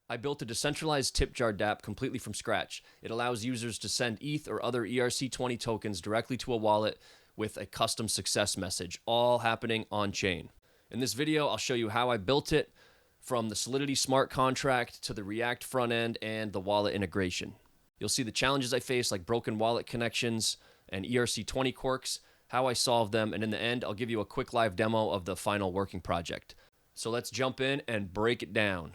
I built a decentralized tip jar dApp completely from scratch. It allows users to send ETH or other ERC-20 tokens directly to a wallet with a custom success message, all happening on chain. In this video, I'll show you how I built it, from the Solidity smart contract to the React front end and the wallet integration. You'll see the challenges I faced, like broken wallet connections and ERC-20 quirks, how I solved them, and in the end, I'll give you a quick live demo of the final working project. So let's jump in and break it down.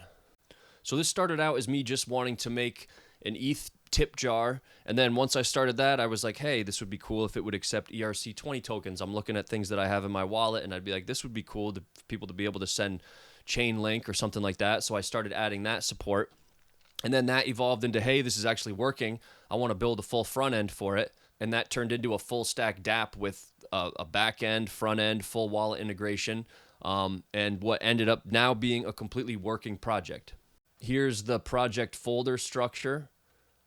So this started out as me just wanting to make an ETH tip jar, and then once I started that, I was like, hey, this would be cool if it would accept ERC-20 tokens. I'm looking at things that I have in my wallet, and I'd be like, this would be cool for people to be able to send Chainlink or something like that. So I started adding that support, and then that evolved into, hey, this is actually working. I want to build a full front end for it, and that turned into a full stack dApp with a back end, front end, full wallet integration, and what ended up now being a completely working project. Here's the project folder structure.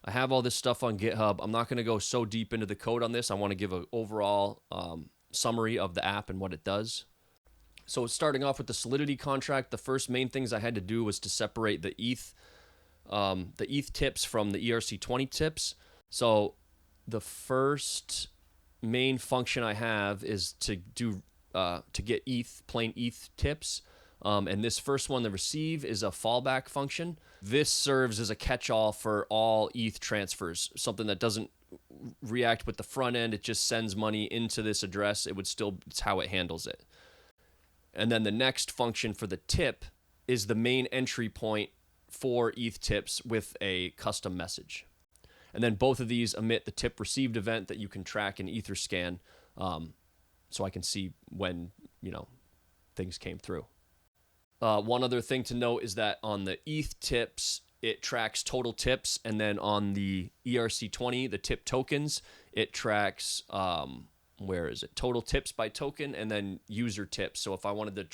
I have all this stuff on GitHub. I'm not going to go so deep into the code on this. I want to give an overall summary of the app and what it does. So starting off with the Solidity contract, the first main things I had to do was to separate the ETH tips from the ERC-20 tips. So the first main function I have is to get plain ETH tips. And this first one, the receive, is a fallback function. This serves as a catch-all for all ETH transfers, something that doesn't react with the front end. It just sends money into this address. It's how it handles it. And then the next function for the tip is the main entry point for ETH tips with a custom message. And then both of these emit the tip received event that you can track in Etherscan, so I can see when, things came through. One other thing to note is that on the ETH tips, it tracks total tips, and then on the ERC-20, the tip tokens, it tracks, total tips by token, and then user tips. So if I wanted to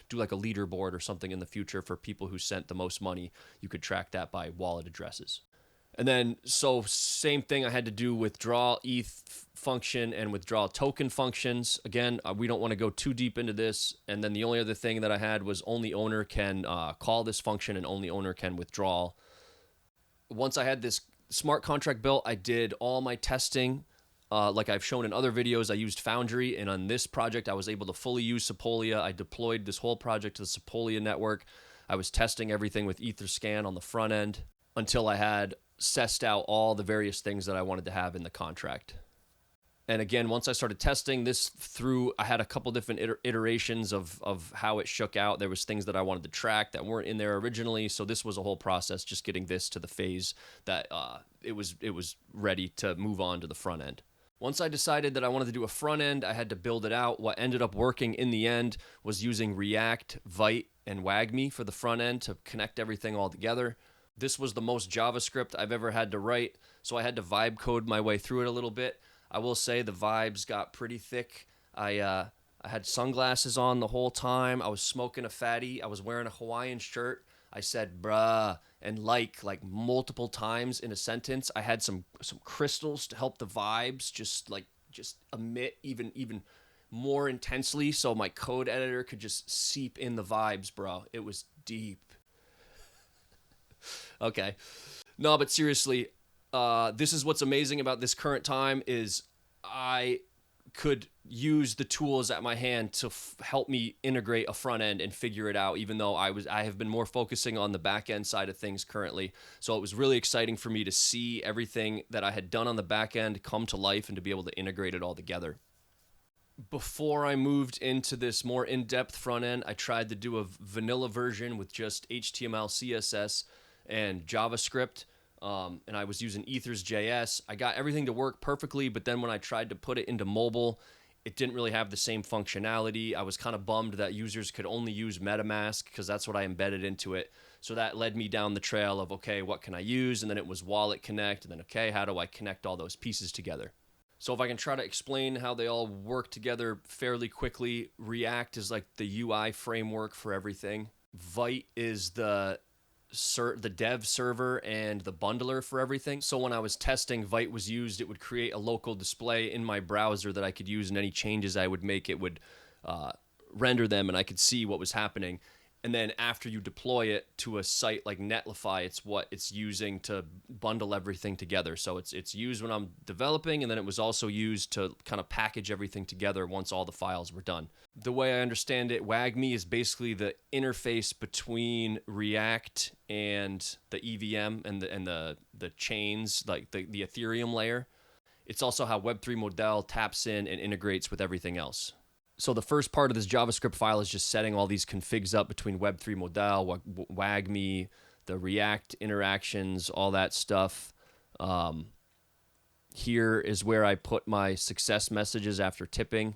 do like a leaderboard or something in the future for people who sent the most money, you could track that by wallet addresses. And then, so same thing I had to do withdraw ETH function and withdraw token functions. Again, we don't want to go too deep into this. And then the only other thing that I had was only owner can call this function and only owner can withdraw. Once I had this smart contract built, I did all my testing. Like I've shown in other videos, I used Foundry, and on this project, I was able to fully use Sepolia. I deployed this whole project to the Sepolia network. I was testing everything with Etherscan on the front end until I had sussed out all the various things that I wanted to have in the contract. And again, once I started testing this through, I had a couple different iterations of how it shook out. There was things that I wanted to track that weren't in there originally. So this was a whole process, just getting this to the phase that it was ready to move on to the front end. Once I decided that I wanted to do a front end, I had to build it out. What ended up working in the end was using React, Vite, and Wagmi for the front end to connect everything all together. This was the most JavaScript I've ever had to write, so I had to vibe code my way through it a little bit. I will say the vibes got pretty thick. I had sunglasses on the whole time. I was smoking a fatty. I was wearing a Hawaiian shirt. I said bruh and like multiple times in a sentence. I had some crystals to help the vibes just emit even more intensely, so my code editor could just seep in the vibes, bro. It was deep. Okay. No, but seriously, this is what's amazing about this current time is I could use the tools at my hand to help me integrate a front end and figure it out, even though I have been more focusing on the back end side of things currently. So it was really exciting for me to see everything that I had done on the back end come to life and to be able to integrate it all together. Before I moved into this more in-depth front end, I tried to do a vanilla version with just HTML, CSS, and JavaScript, and I was using Ethers.js. I got everything to work perfectly, but then when I tried to put it into mobile, it didn't really have the same functionality. I was kind of bummed that users could only use MetaMask because that's what I embedded into it. So that led me down the trail of, okay, what can I use? And then it was Wallet Connect, and then, okay, how do I connect all those pieces together? So if I can try to explain how they all work together fairly quickly, React is like the UI framework for everything. Vite is the dev server and the bundler for everything. So when I was testing, Vite was used. It would create a local display in my browser that I could use, and any changes I would make, it would render them, and I could see what was happening. And then after you deploy it to a site like Netlify, it's what it's using to bundle everything together. So it's used when I'm developing, and then it was also used to kind of package everything together once all the files were done. The way I understand it, Wagmi is basically the interface between React and the EVM and the chains, like the Ethereum layer. It's also how Web3 Model taps in and integrates with everything else. So the first part of this JavaScript file is just setting all these configs up between Web3 Model, Wagmi, the React interactions, all that stuff. Here is where I put my success messages after tipping.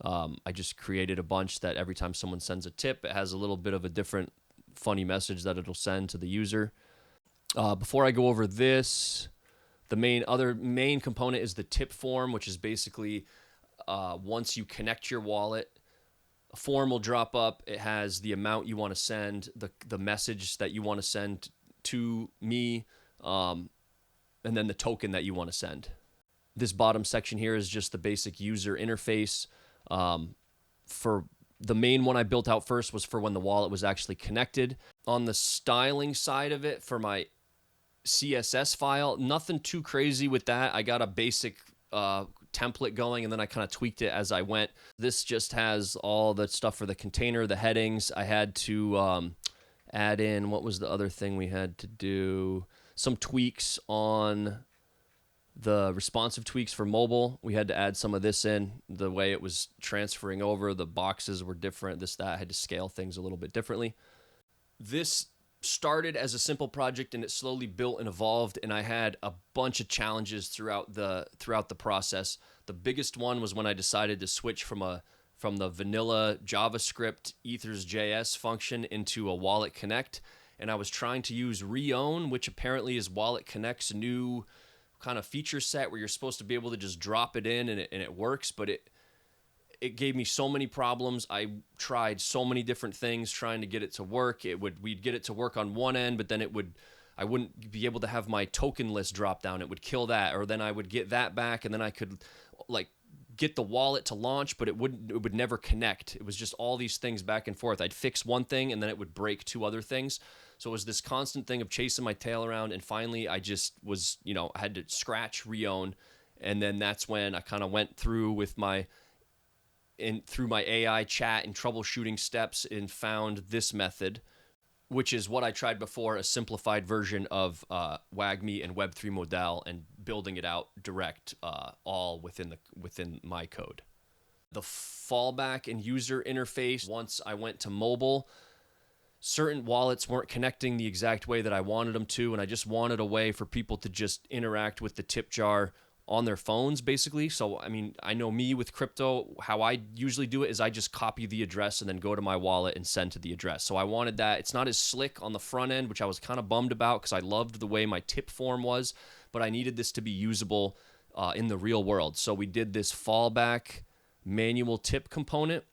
I just created a bunch that every time someone sends a tip, it has a little bit of a different funny message that it'll send to the user. Before I go over this, the main component is the tip form, which is basically once you connect your wallet, a form will drop up. It has the amount you want to send, the message that you want to send to me, and then the token that you want to send. This bottom section here is just the basic user interface. For the main one I built out first was for when the wallet was actually connected. On the styling side of it, for my CSS file, nothing too crazy with that. I got a basic template going, and then I kind of tweaked it as I went. This just has all the stuff for the container, the headings. I had to add in, what was the other thing we had to do? Some tweaks on the responsive tweaks for mobile. We had to add some of this in. The way it was transferring over, the boxes were different, this, that. I had to scale things a little bit differently. This started as a simple project, and it slowly built and evolved, and I had a bunch of challenges throughout the process. The biggest one was when I decided to switch from the vanilla JavaScript Ethers.js function into a Wallet Connect, and I was trying to use Reown, which apparently is Wallet Connect's new kind of feature set where you're supposed to be able to just drop it in and it works, but it gave me so many problems. I tried so many different things trying to get it to work. We'd get it to work on one end, but then I wouldn't be able to have my token list drop down. It would kill that, or then I would get that back, and then I could like get the wallet to launch, but it would never connect. It was just all these things back and forth. I'd fix one thing, and then it would break two other things. So it was this constant thing of chasing my tail around, and finally I just was, I had to scratch Reown, and then that's when I kind of went through with through my AI chat and troubleshooting steps and found this method, which is what I tried before, a simplified version of Wagmi and Web3 Model, and building it out direct, all within my code. The fallback and user interface, once I went to mobile, certain wallets weren't connecting the exact way that I wanted them to, and I just wanted a way for people to just interact with the tip jar on their phones, basically. So, I mean, I know me with crypto, how I usually do it is I just copy the address and then go to my wallet and send to the address. So I wanted that. It's not as slick on the front end, which I was kind of bummed about because I loved the way my tip form was, but I needed this to be usable in the real world. So we did this fallback manual tip component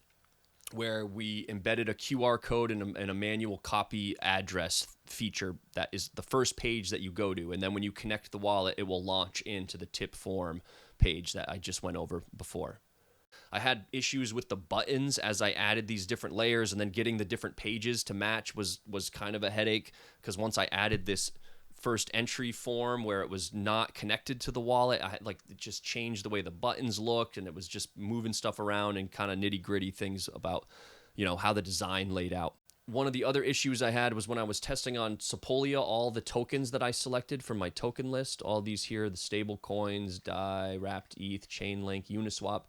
where we embedded a QR code and a manual copy address feature that is the first page that you go to. And then when you connect the wallet, it will launch into the tip form page that I just went over before. I had issues with the buttons as I added these different layers, and then getting the different pages to match was kind of a headache, because once I added this first entry form where it was not connected to the wallet, it just changed the way the buttons looked, and it was just moving stuff around and kind of nitty-gritty things about how the design laid out. One of the other issues I had was when I was testing on Sepolia, all the tokens that I selected from my token list, all these here, the stable coins, DAI, wrapped ETH, Chainlink, Uniswap,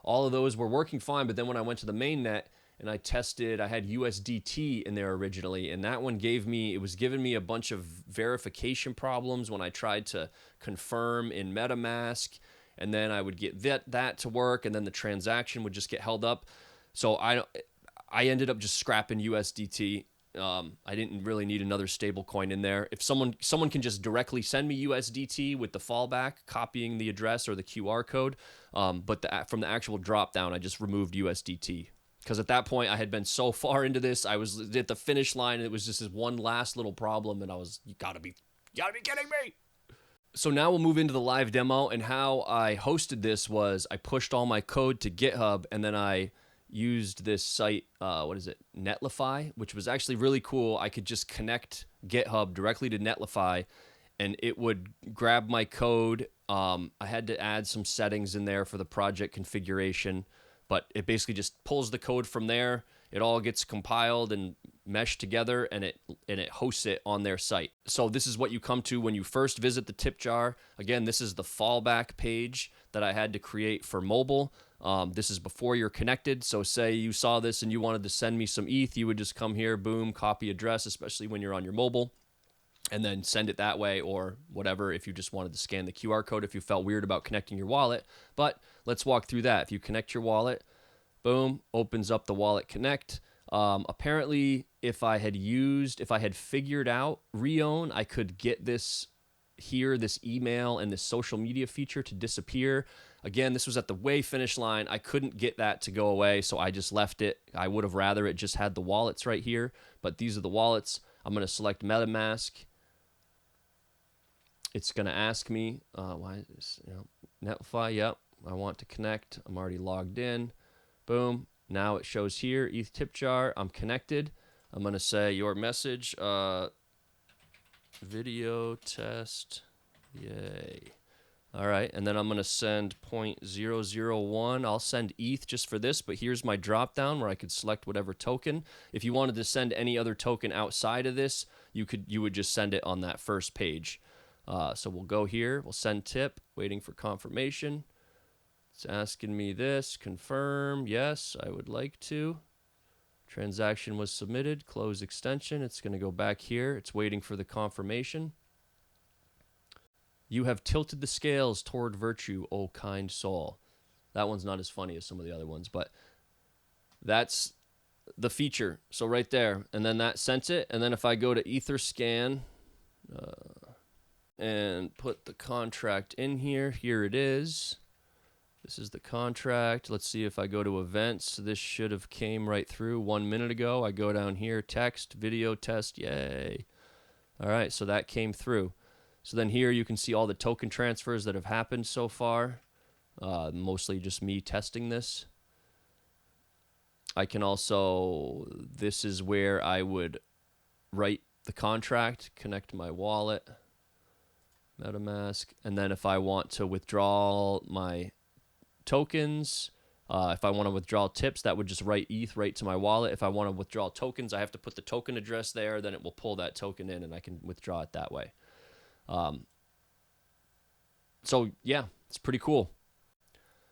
all of those were working fine. But then when I went to the mainnet and I tested, I had USDT in there originally, and that one was giving me a bunch of verification problems when I tried to confirm in MetaMask, and then I would get that to work, and then the transaction would just get held up. So I ended up just scrapping USDT. I didn't really need another stable coin in there. If someone can just directly send me USDT with the fallback, copying the address or the QR code, but from the actual drop down, I just removed USDT. Because at that point, I had been so far into this, I was at the finish line, and it was just this one last little problem, and I was, you gotta be kidding me. So now we'll move into the live demo, and how I hosted this was I pushed all my code to GitHub, and then I used this site, what is it, Netlify, which was actually really cool. I could just connect GitHub directly to Netlify, and it would grab my code. I had to add some settings in there for the project configuration, but it basically just pulls the code from there. It all gets compiled and meshed together, and it hosts it on their site. So this is what you come to when you first visit the tip jar. Again, this is the fallback page that I had to create for mobile. This is before you're connected. So say you saw this and you wanted to send me some ETH, you would just come here, boom, copy address, especially when you're on your mobile, and then send it that way, or whatever if you just wanted to scan the QR code if you felt weird about connecting your wallet. But let's walk through that. If you connect your wallet, boom, opens up the wallet connect. Apparently, if I had figured out Reown, I could get this here, this email and this social media feature to disappear. Again, this was at the way finish line. I couldn't get that to go away, so I just left it. I would have rather it just had the wallets right here, but these are the wallets. I'm going to select MetaMask. It's going to ask me, why is this, Netlify, yep, I want to connect. I'm already logged in. Boom. Now it shows here, ETH Tip Jar. I'm connected. I'm going to say your message, video test, yay. All right, and then I'm going to send 0.001. I'll send ETH just for this, but here's my drop down where I could select whatever token. If you wanted to send any other token outside of this, you would just send it on that first page. So we'll go here, we'll send tip, waiting for confirmation. It's asking me this, confirm, yes, I would like to. Transaction was submitted, close extension. It's going to go back here. It's waiting for the confirmation. You have tilted the scales toward virtue, O kind soul. That one's not as funny as some of the other ones, but that's the feature. So right there, and then that sent it. And then if I go to Etherscan and put the contract in here, here it is. This is the contract. Let's see if I go to events. This should have came right through 1 minute ago. I go down here, text, video test, yay. All right, so that came through. So then here you can see all the token transfers that have happened so far. Mostly just me testing this. I can also, this is where I would write the contract, connect my wallet, MetaMask, and then if I want to withdraw my tokens, if I want to withdraw tips, that would just write ETH right to my wallet. If I want to withdraw tokens, I have to put the token address there, then it will pull that token in and I can withdraw it that way. So yeah, it's pretty cool.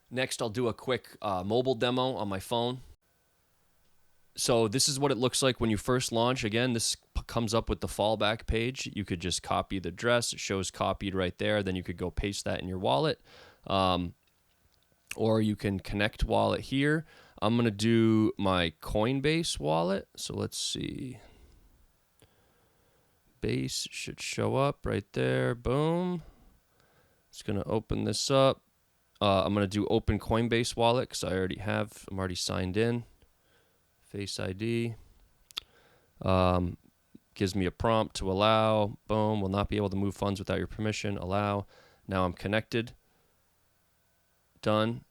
Next, I'll do a quick mobile demo on my phone. So this is what it looks like when you first launch. Again, this comes up with the fallback page. You could just copy the address. It shows copied right there. Then you could go paste that in your wallet. Or you can connect wallet here. I'm going to do my Coinbase wallet. So let's see. Base should show up right there. Boom. It's going to open this up. I'm going to do open Coinbase wallet because I'm already signed in. Face ID. Gives me a prompt to allow. Boom. Will not be able to move funds without your permission. Allow. Now I'm connected. Done.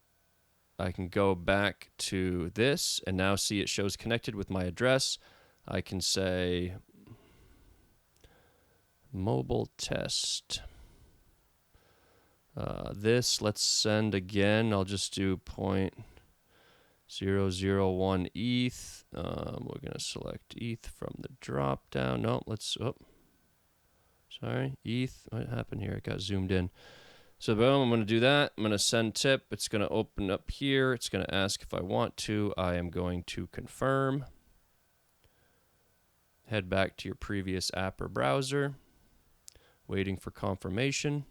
I can go back to this and now see it shows connected with my address. I can say mobile test. This, let's send again. I'll just do 0.001 ETH. We're going to select ETH from the drop down. No, sorry, ETH. What happened here? It got zoomed in. So boom, I'm going to do that. I'm going to send tip. It's going to open up here. It's going to ask if I want to. I am going to confirm. Head back to your previous app or browser. Waiting for confirmation.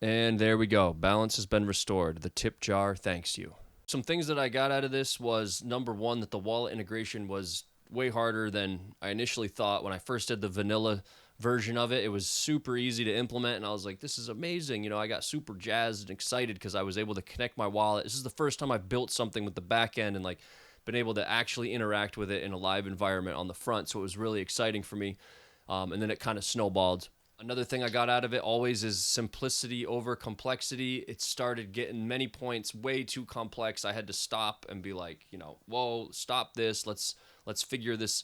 And there we go. Balance has been restored. The tip jar thanks you. Some things that I got out of this was, number one, that the wallet integration was way harder than I initially thought. When I first did the vanilla version of it, it was super easy to implement, and I was like, this is amazing. I got super jazzed and excited because I was able to connect my wallet. This is the first time I've built something with the back end and been able to actually interact with it in a live environment on the front, so it was really exciting for me. And then it kind of snowballed. Another thing I got out of it always is simplicity over complexity. It started getting many points way too complex. I had to stop and be like, whoa, stop this. Let's figure this.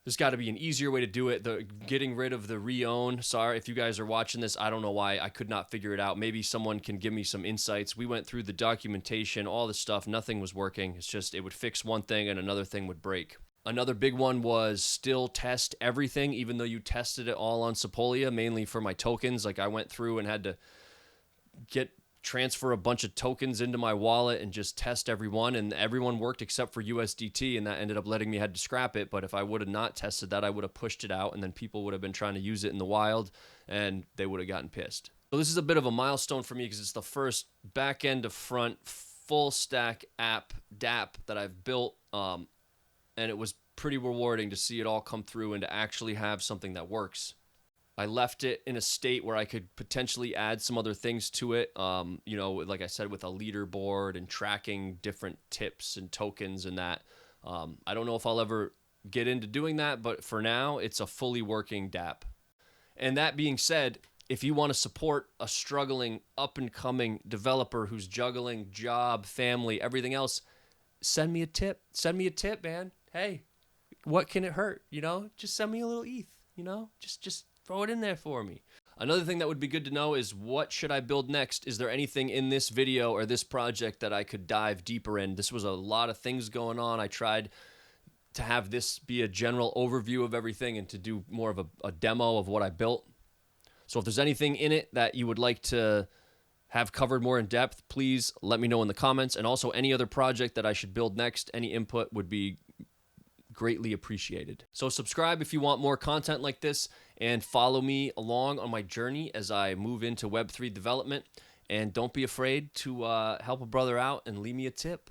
There's got to be an easier way to do it. The getting rid of the re-own. Sorry if you guys are watching this. I don't know why I could not figure it out. Maybe someone can give me some insights. We went through the documentation, all the stuff. Nothing was working. It's just it would fix one thing and another thing would break. Another big one was still test everything, even though you tested it all on Sepolia, mainly for my tokens. Like I went through and had to transfer a bunch of tokens into my wallet and just test everyone, and everyone worked except for USDT, and that ended up letting me had to scrap it. But if I would have not tested that, I would have pushed it out, and then people would have been trying to use it in the wild, and they would have gotten pissed. So this is a bit of a milestone for me because it's the first back end to front full stack app dApp that I've built, and it was pretty rewarding to see it all come through and to actually have something that works. I left it in a state where I could potentially add some other things to it. Like I said, with a leaderboard and tracking different tips and tokens and that. I don't know if I'll ever get into doing that, but for now, it's a fully working dApp. And that being said, if you want to support a struggling, up-and-coming developer who's juggling job, family, everything else, send me a tip. Send me a tip, man. Hey, what can it hurt? Just send me a little ETH. Just throw it in there for me. Another thing that would be good to know is what should I build next? Is there anything in this video or this project that I could dive deeper in? This was a lot of things going on. I tried to have this be a general overview of everything and to do more of a demo of what I built. So if there's anything in it that you would like to have covered more in depth, please let me know in the comments. And also any other project that I should build next, any input would be greatly appreciated. So subscribe if you want more content like this, and follow me along on my journey as I move into Web3 development. And don't be afraid to help a brother out and leave me a tip.